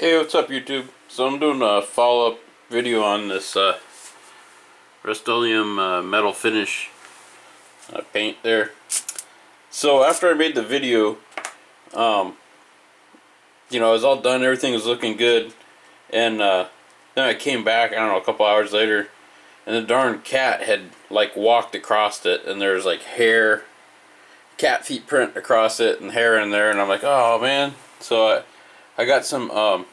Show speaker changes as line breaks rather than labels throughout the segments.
Hey, what's up YouTube? So I'm doing a follow-up video on this Rust-Oleum metal finish paint there. So after I made the video, um, it was all done, everything was looking good, and then I came back, I don't know, a couple hours later, and the darn cat had like walked across it, and there was like hair, cat feet print across it, and hair in there, and I'm like, oh man. So I got some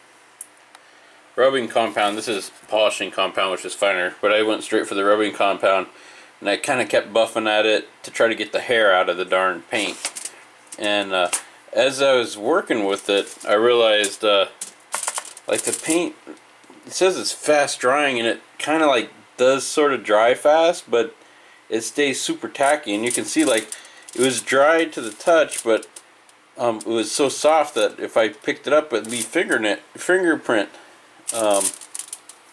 rubbing compound. This is polishing compound, which is finer, but I went straight for the rubbing compound, and I kind of kept buffing at it to try to get the hair out of the darn paint. And as I was working with it, I realized like the paint, it says it's fast drying, and it kind of like does sort of dry fast, but it stays super tacky, and you can see like it was dried to the touch, but it was so soft that if I picked it up, it'd be fingerprint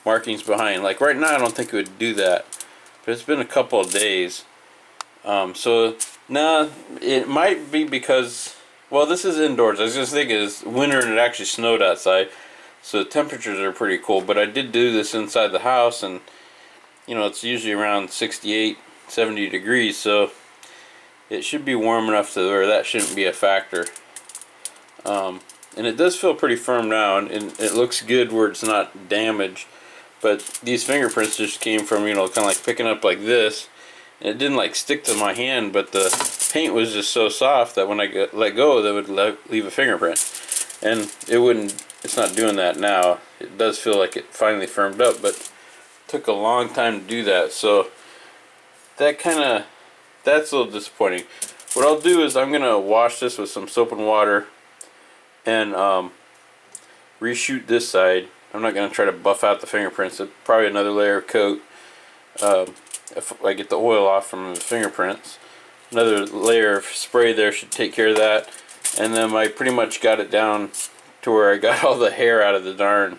markings behind. Like right now I don't think it would do that, but it's been a couple of days. So now it might be because, well, this is indoors. I was just thinking it's winter and it actually snowed outside, so the temperatures are pretty cool, but I did do this inside the house, and it's usually around 68, 70 degrees, so it should be warm enough to where that shouldn't be a factor. And it does feel pretty firm now, and it looks good where it's not damaged. But these fingerprints just came from, kind of like picking up like this, and it didn't like stick to my hand, but the paint was just so soft that when I let go, that would leave a fingerprint. And it's not doing that now. It does feel like it finally firmed up, but it took a long time to do that. So that's a little disappointing. What I'll do is I'm going to wash this with some soap and water, and reshoot this side. I'm not going to try to buff out the fingerprints. It's probably another layer of coat if I get the oil off from the fingerprints. Another layer of spray there should take care of that. And then I pretty much got it down to where I got all the hair out of the darn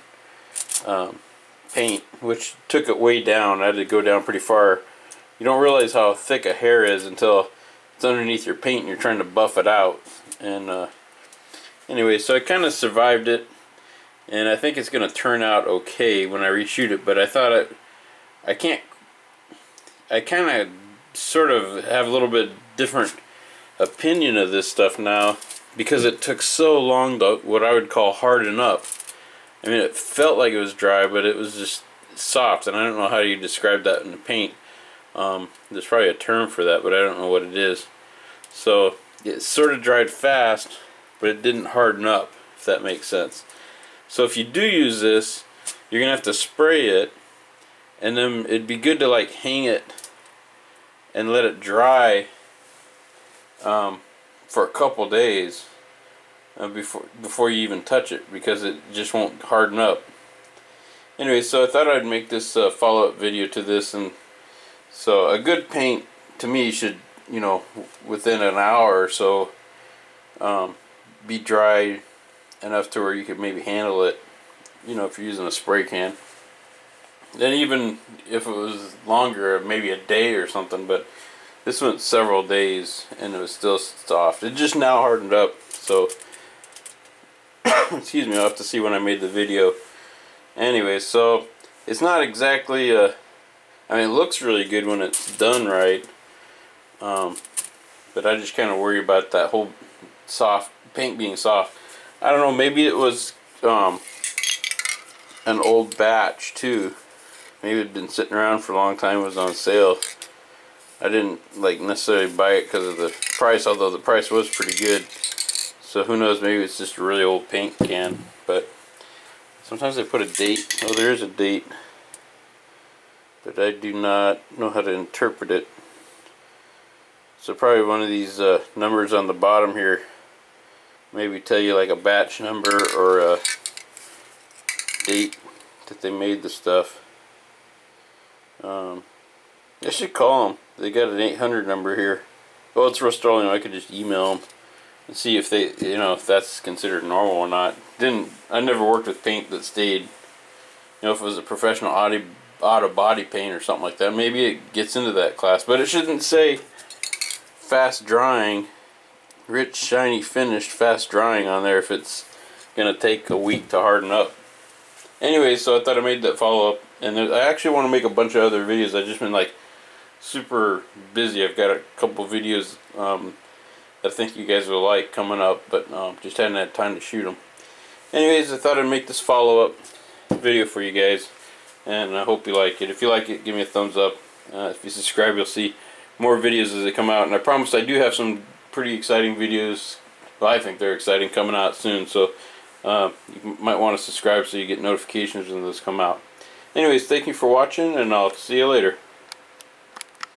paint, which took it way down. I had to go down pretty far. You don't realize how thick a hair is until it's underneath your paint and you're trying to buff it out. And anyway, so I kind of survived it, and I think it's going to turn out okay when I reshoot it, but I thought I kind of sort of have a little bit different opinion of this stuff now, because it took so long to what I would call harden up. I mean, it felt like it was dry, but it was just soft, and I don't know how you describe that in the paint. There's probably a term for that, but I don't know what it is. So it sort of dried fast, but it didn't harden up, if that makes sense. So if you do use this, you're gonna have to spray it, and then it'd be good to like hang it and let it dry for a couple days before you even touch it, because it just won't harden up. Anyway, so I thought I'd make this follow-up video to this, and so a good paint to me should, within an hour or so, be dry enough to where you could maybe handle it, if you're using a spray can. Then even if it was longer, maybe a day or something, but this went several days and it was still soft. It just now hardened up, so excuse me, I'll have to see when I made the video. Anyway, so it's not exactly it looks really good when it's done right, but I just kind of worry about that whole soft paint being soft. I don't know, maybe it was an old batch too. Maybe it had been sitting around for a long time, it was on sale. I didn't necessarily buy it because of the price, although the price was pretty good. So who knows, maybe it's just a really old paint can. But sometimes they put a date. Oh, there is a date, but I do not know how to interpret it. So probably one of these numbers on the bottom here maybe tell you like a batch number or a date that they made the stuff. I should call them. They got an 800 number here. Well, it's Rust-Oleum. I could just email them and see if they, if that's considered normal or not. I never worked with paint that stayed. If it was a professional auto body paint or something like that, maybe it gets into that class. But it shouldn't say fast drying, rich, shiny, finished, fast drying on there if it's gonna take a week to harden up. Anyway, so I thought I made that follow up, and I actually want to make a bunch of other videos. I've just been like super busy. I've got a couple videos I think you guys will like coming up, but just hadn't had time to shoot them. Anyways, I thought I'd make this follow-up video for you guys, and I hope you like it. If you like it, give me a thumbs up. If you subscribe, you'll see more videos as they come out, and I promise I do have some pretty exciting videos. Well, I think they're exciting, coming out soon, so you might want to subscribe so you get notifications when those come out. Anyways, thank you for watching, and I'll see you later.